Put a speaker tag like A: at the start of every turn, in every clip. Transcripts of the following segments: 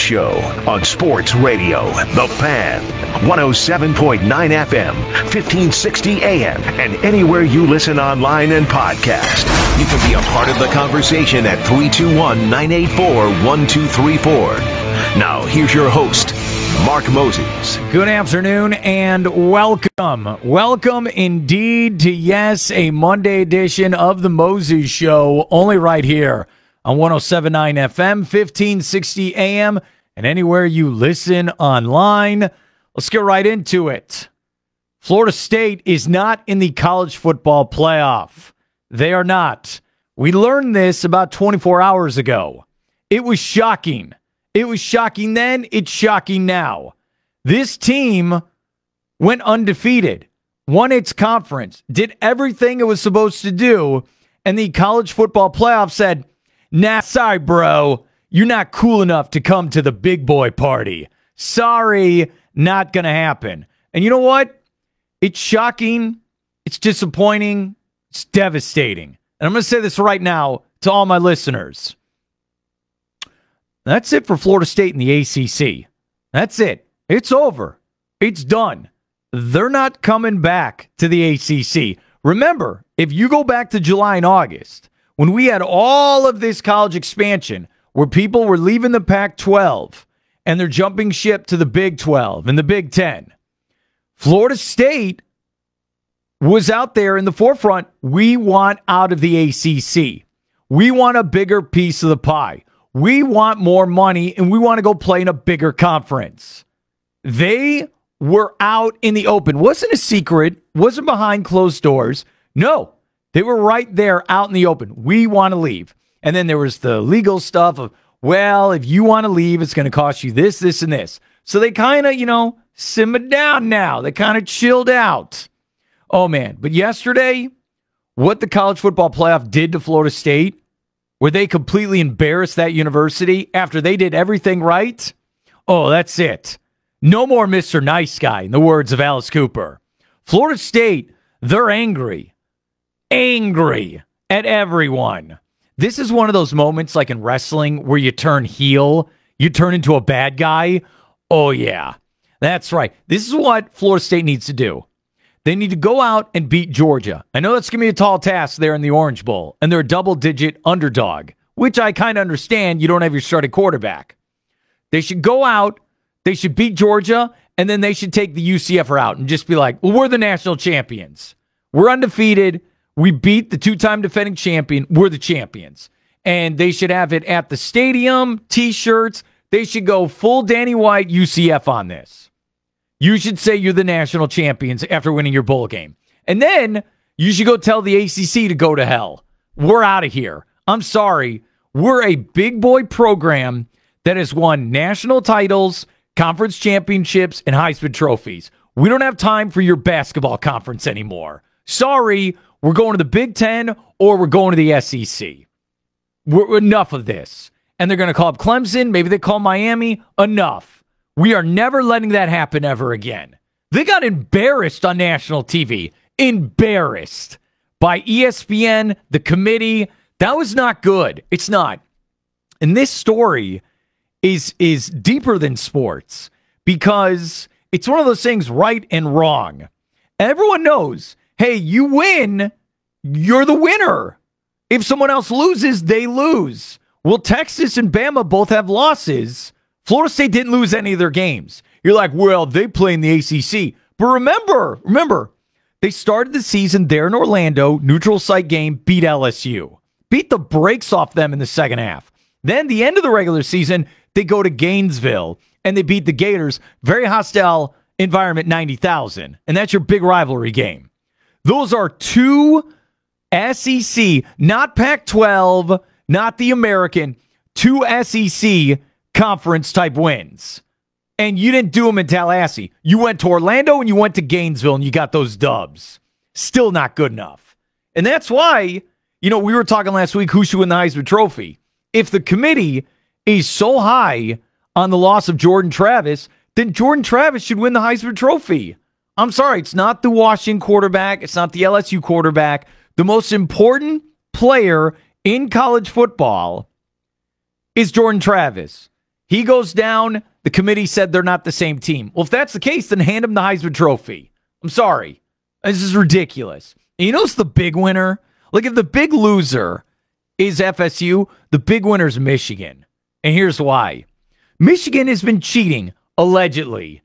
A: Show on Sports Radio, The Fan, 107.9 FM, 1560 AM, and anywhere you listen online and podcast. You can be a part of the conversation at 321-984-1234. Now, here's your host, Mark Moses.
B: Good afternoon and welcome. Welcome indeed to, yes, a Monday edition of the Moses Show, only right here on 107.9 FM, 1560 AM, and anywhere you listen online. Let's get right into it. Florida State is not in the college football playoff. They are not. We learned this about 24 hours ago. It was shocking. It was shocking then. It's shocking now. This team went undefeated, won its conference, did everything it was supposed to do, and the college football playoff said, nah, sorry, bro. You're not cool enough to come to the big boy party. Sorry, not going to happen. And you know what? It's shocking. It's disappointing. It's devastating. And I'm going to say this right now to all my listeners. That's it for Florida State in the ACC. That's it. It's over. It's done. They're not coming back to the ACC. Remember, if you go back to July and August, when we had all of this college expansion where people were leaving the Pac-12 and they're jumping ship to the Big 12 and the Big 10, Florida State was out there in the forefront. We want out of the ACC. We want a bigger piece of the pie. We want more money, and we want to go play in a bigger conference. They were out in the open. Wasn't a secret. Wasn't behind closed doors. No, they were right there out in the open. We want to leave. And then there was the legal stuff of, well, if you want to leave, it's going to cost you this, this, and this. So they kind of, simmered down now. They kind of chilled out. Oh, man. But yesterday, what the college football playoff did to Florida State, where they completely embarrassed that university after they did everything right, oh, that's it. No more Mr. Nice Guy, in the words of Alice Cooper. Florida State, they're angry. Angry at everyone. This is one of those moments like in wrestling where you turn heel, you turn into a bad guy. Oh, yeah. That's right. This is what Florida State needs to do. They need to go out and beat Georgia. I know that's going to be a tall task there in the Orange Bowl, and they're a double-digit underdog, which I kind of understand. You don't have your starting quarterback. They should go out, they should beat Georgia, and then they should take the UCF route and just be like, well, we're the national champions. We're undefeated. We beat the two-time defending champion. We're the champions. And they should have it at the stadium, T-shirts. They should go full Danny White UCF on this. You should say you're the national champions after winning your bowl game. And then you should go tell the ACC to go to hell. We're out of here. I'm sorry. We're a big boy program that has won national titles, conference championships, and Heisman trophies. We don't have time for your basketball conference anymore. Sorry. We're going to the Big Ten or we're going to the SEC. Enough of this. And they're going to call up Clemson. Maybe they call Miami. Enough. We are never letting that happen ever again. They got embarrassed on national TV. Embarrassed by ESPN, the committee. That was not good. It's not. And this story is deeper than sports because it's one of those things, right and wrong. Everyone knows, hey, you win, you're the winner. If someone else loses, they lose. Well, Texas and Bama both have losses. Florida State didn't lose any of their games. You're like, well, they play in the ACC. But remember, they started the season there in Orlando, neutral site game, beat LSU. Beat the brakes off them in the second half. Then the end of the regular season, they go to Gainesville, and they beat the Gators. Very hostile environment, 90,000. And that's your big rivalry game. Those are two SEC, not Pac-12, not the American, two SEC conference type wins. And you didn't do them in Tallahassee. You went to Orlando and you went to Gainesville and you got those dubs. Still not good enough. And that's why, we were talking last week who should win the Heisman Trophy. If the committee is so high on the loss of Jordan Travis, then Jordan Travis should win the Heisman Trophy. I'm sorry, it's not the Washington quarterback. It's not the LSU quarterback. The most important player in college football is Jordan Travis. He goes down. The committee said they're not the same team. Well, if that's the case, then hand him the Heisman Trophy. I'm sorry. This is ridiculous. And you know what's the big winner? Like, if the big loser is FSU, the big winner is Michigan. And here's why. Michigan has been cheating, allegedly,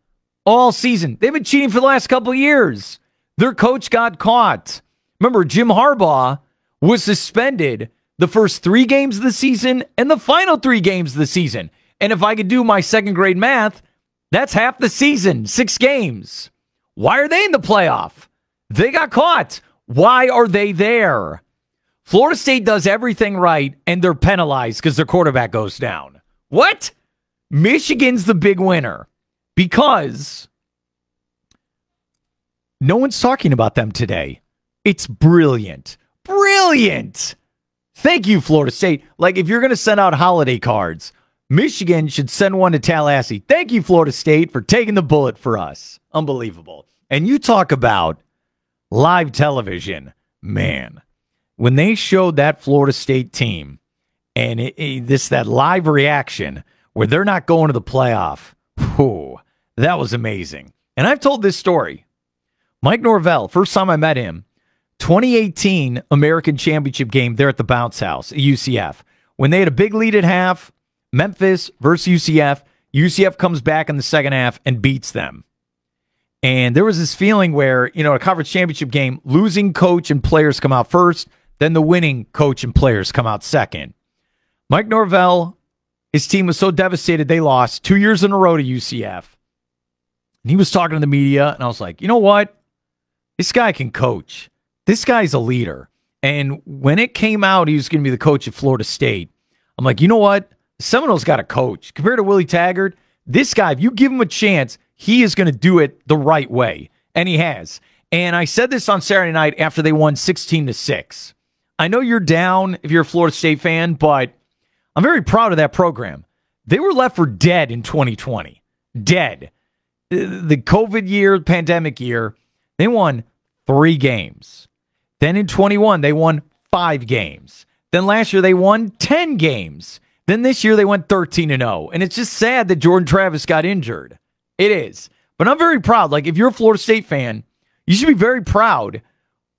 B: all season. They've been cheating for the last couple of years. Their coach got caught. Remember, Jim Harbaugh was suspended the first 3 games of the season and the final 3 games of the season. And if I could do my second grade math, that's half the season, 6 games. Why are they in the playoff? They got caught. Why are they there? Florida State does everything right, and they're penalized because their quarterback goes down. What? Michigan's the big winner because no one's talking about them today. It's brilliant. Brilliant. Thank you, Florida State. Like, if you're going to send out holiday cards, Michigan should send one to Tallahassee. Thank you, Florida State, for taking the bullet for us. Unbelievable. And you talk about live television. Man, when they showed that Florida State team and that live reaction where they're not going to the playoff, whew, that was amazing. And I've told this story. Mike Norvell, first time I met him, 2018 American Championship game there at the Bounce House at UCF. When they had a big lead at half, Memphis versus UCF, UCF comes back in the second half and beats them. And there was this feeling where, a conference championship game, losing coach and players come out first, then the winning coach and players come out second. Mike Norvell, his team was so devastated they lost 2 years in a row to UCF. And he was talking to the media, and I was like, you know what? This guy can coach. This guy's a leader. And when it came out he was going to be the coach at Florida State, I'm like, you know what? Seminoles got a coach. Compared to Willie Taggart, this guy, if you give him a chance, he is going to do it the right way. And he has. And I said this on Saturday night after they won 16-6. I know you're down if you're a Florida State fan, but I'm very proud of that program. They were left for dead in 2020. Dead. The COVID year, pandemic year, they won 3 games. Then in 21, they won 5 games. Then last year, they won 10 games. Then this year, they went 13-0. And it's just sad that Jordan Travis got injured. It is. But I'm very proud. Like, if you're a Florida State fan, you should be very proud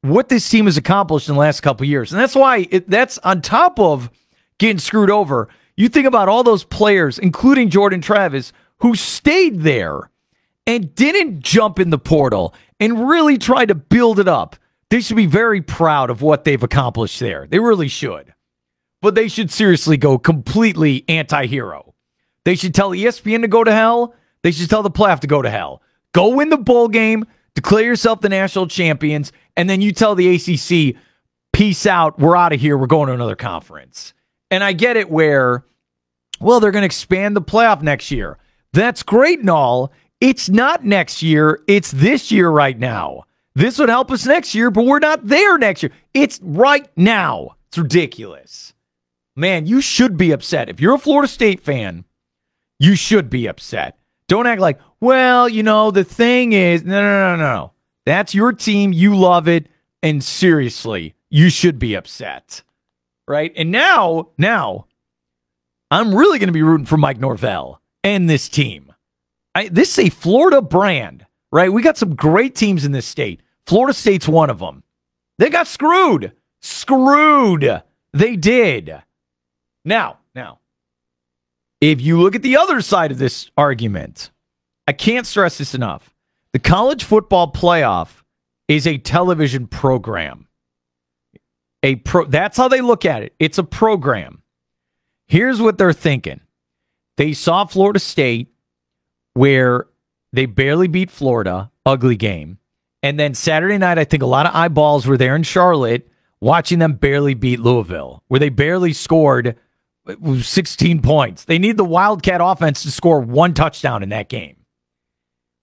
B: what this team has accomplished in the last couple of years. And that's why that's on top of getting screwed over. You think about all those players, including Jordan Travis, who stayed there and didn't jump in the portal and really tried to build it up. They should be very proud of what they've accomplished there. They really should. But they should seriously go completely anti-hero. They should tell ESPN to go to hell. They should tell the playoff to go to hell. Go win the bowl game, declare yourself the national champions, and then you tell the ACC, peace out, we're out of here, we're going to another conference. And I get it where, well, they're going to expand the playoff next year. That's great and all. It's not next year. It's this year right now. This would help us next year, but we're not there next year. It's right now. It's ridiculous. Man, you should be upset. If you're a Florida State fan, you should be upset. Don't act like, well, the thing is, no. That's your team. You love it. And seriously, you should be upset. Right? And now, I'm really going to be rooting for Mike Norvell and this team. This is a Florida brand, right? We got some great teams in this state. Florida State's one of them. They got screwed. Screwed. They did. Now, if you look at the other side of this argument, I can't stress this enough. The college football playoff is a television program. That's how they look at it. It's a program. Here's what they're thinking. They saw Florida State where they barely beat Florida, ugly game. And then Saturday night, I think a lot of eyeballs were there in Charlotte watching them barely beat Louisville, where they barely scored 16 points. They need the Wildcat offense to score 1 touchdown in that game.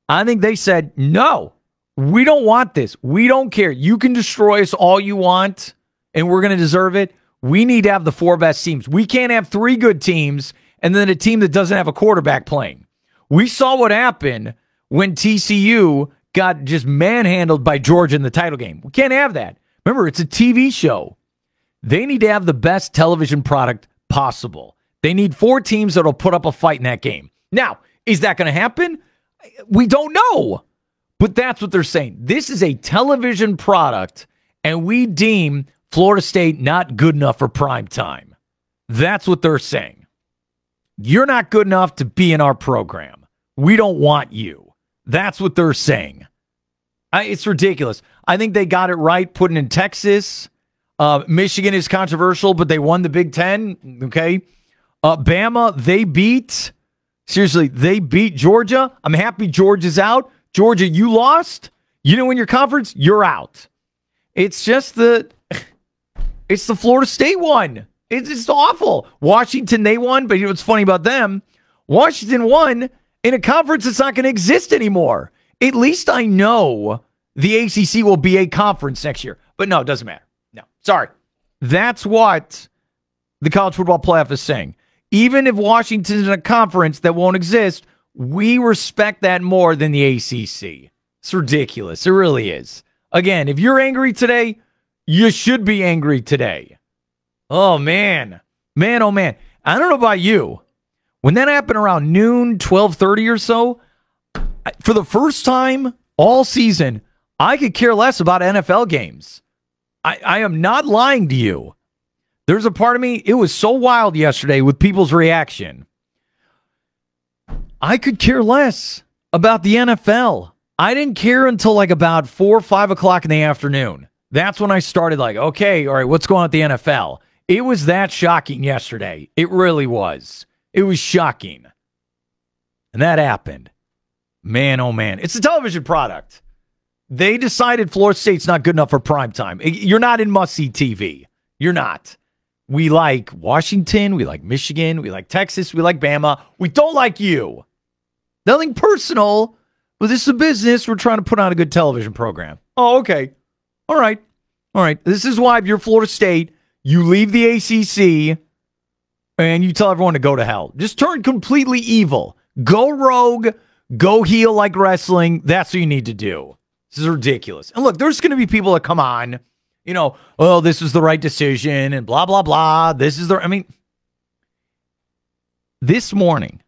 B: I think they said, no, we don't want this. We don't care. You can destroy us all you want, and we're going to deserve it. We need to have the 4 best teams. We can't have 3 good teams and then a team that doesn't have a quarterback playing. We saw what happened when TCU got just manhandled by Georgia in the title game. We can't have that. Remember, it's a TV show. They need to have the best television product possible. They need 4 teams that'll put up a fight in that game. Now, is that going to happen? We don't know. But that's what they're saying. This is a television product, and we deem Florida State not good enough for prime time. That's what they're saying. You're not good enough to be in our program. We don't want you. That's what they're saying. It's ridiculous. I think they got it right putting in Texas. Michigan is controversial, but they won the Big Ten. Okay. Bama, they beat Georgia. I'm happy Georgia's out. Georgia, you lost. You didn't win your conference. You're out. It's just the Florida State one. It's just awful. Washington, they won, but you know what's funny about them? Washington won in a conference that's not going to exist anymore. At least I know the ACC will be a conference next year. But no, it doesn't matter. No, sorry. That's what the college football playoff is saying. Even if Washington's in a conference that won't exist, we respect that more than the ACC. It's ridiculous. It really is. Again, if you're angry today, you should be angry today. Oh, man. Man, oh, man. I don't know about you. When that happened around noon, 12:30 or so, for the first time all season, I could care less about NFL games. I am not lying to you. There's a part of me, it was so wild yesterday with people's reaction. I could care less about the NFL. I didn't care until like about 4 or 5 o'clock in the afternoon. That's when I started like, okay, all right, what's going on with the NFL? It was that shocking yesterday. It really was. It was shocking. And that happened. Man, oh man. It's a television product. They decided Florida State's not good enough for prime time. You're not in must-see TV. You're not. We like Washington. We like Michigan. We like Texas. We like Bama. We don't like you. Nothing personal, but this is a business. We're trying to put on a good television program. Oh, okay. All right. All right. This is why if you're Florida State, you leave the ACC and you tell everyone to go to hell. Just turn completely evil. Go rogue. Go heel like wrestling. That's what you need to do. This is ridiculous. And look, there's going to be people that come on, you know, oh, this is the right decision and blah, blah, blah. This morning,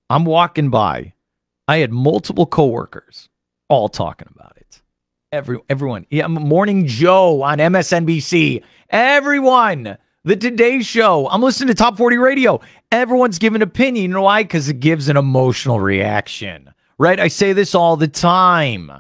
B: I'm walking by. I had multiple coworkers all talking about it. Everyone. Yeah, Morning Joe on MSNBC. Everyone. The Today Show. I'm listening to Top 40 Radio. Everyone's giving an opinion. You know why? Because it gives an emotional reaction. Right? I say this all the time.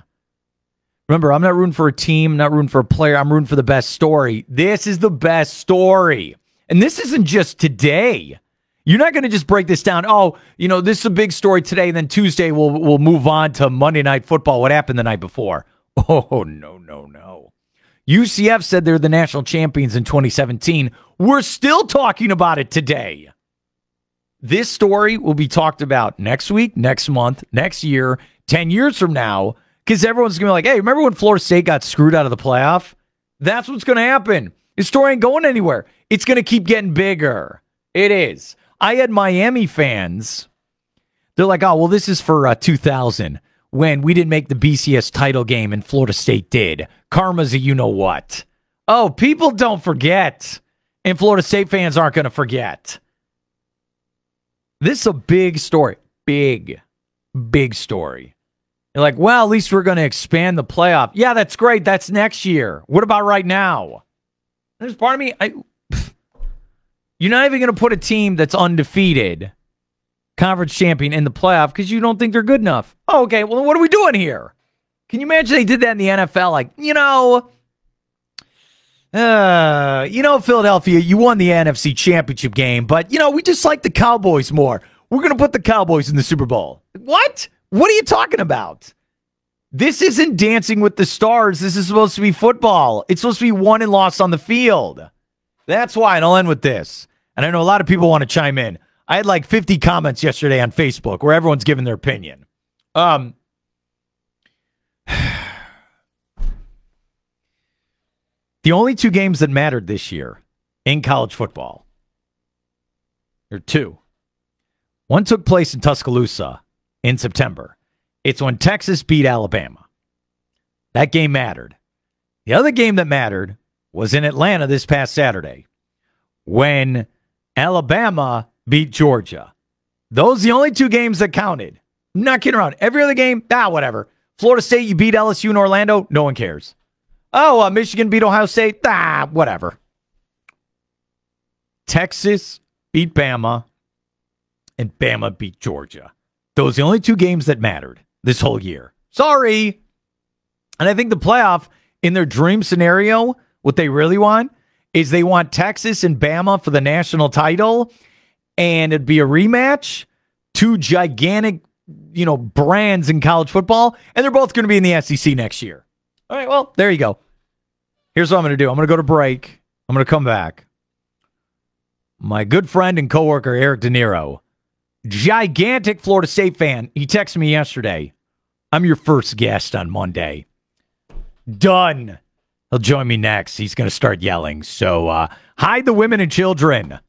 B: Remember, I'm not rooting for a team, not rooting for a player. I'm rooting for the best story. This is the best story. And this isn't just today. You're not going to just break this down. Oh, you know, this is a big story today. And then Tuesday we'll move on to Monday Night Football. What happened the night before? Oh, no. UCF said they're the national champions in 2017. We're still talking about it today. This story will be talked about next week, next month, next year, 10 years from now, because everyone's going to be like, hey, remember when Florida State got screwed out of the playoff? That's what's going to happen. This story ain't going anywhere. It's going to keep getting bigger. It is. I had Miami fans. They're like, oh, well, this is for 2000 when we didn't make the BCS title game and Florida State did. Karma's a you-know-what. Oh, people don't forget. And Florida State fans aren't going to forget. This is a big story. Big story. You're like, well, at least we're going to expand the playoff. Yeah, that's great. That's next year. What about right now? There's part of me, you're not even going to put a team that's undefeated, conference champion, in the playoff because you don't think they're good enough. Oh, okay, well, what are we doing here? Can you imagine they did that in the NFL? Like, Philadelphia, you won the NFC Championship game, but, we just like the Cowboys more. We're going to put the Cowboys in the Super Bowl. What? What are you talking about? This isn't Dancing with the Stars. This is supposed to be football. It's supposed to be won and lost on the field. That's why, and I'll end with this. And I know a lot of people want to chime in. I had like 50 comments yesterday on Facebook where everyone's giving their opinion. The only 2 games that mattered this year in college football, there are 2. One took place in Tuscaloosa in September. It's when Texas beat Alabama. That game mattered. The other game that mattered was in Atlanta this past Saturday when Alabama beat Georgia. Those are the only two games that counted. I'm not kidding around. Every other game, whatever. Florida State, you beat LSU in Orlando, no one cares. Oh, Michigan beat Ohio State, whatever. Texas beat Bama, and Bama beat Georgia. Those are the only two games that mattered this whole year. Sorry. And I think the playoff, in their dream scenario, what they really want is they want Texas and Bama for the national title, and it'd be a rematch. Two gigantic, brands in college football, and they're both going to be in the SEC next year. All right, well, there you go. Here's what I'm going to do. I'm going to go to break. I'm going to come back. My good friend and coworker, Eric De Niro, gigantic Florida State fan, he texted me yesterday. I'm your first guest on Monday. Done. He'll join me next. He's going to start yelling. So hide the women and children.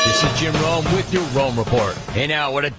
C: This is Jim Rome with your Rome Report. Hey, now, what a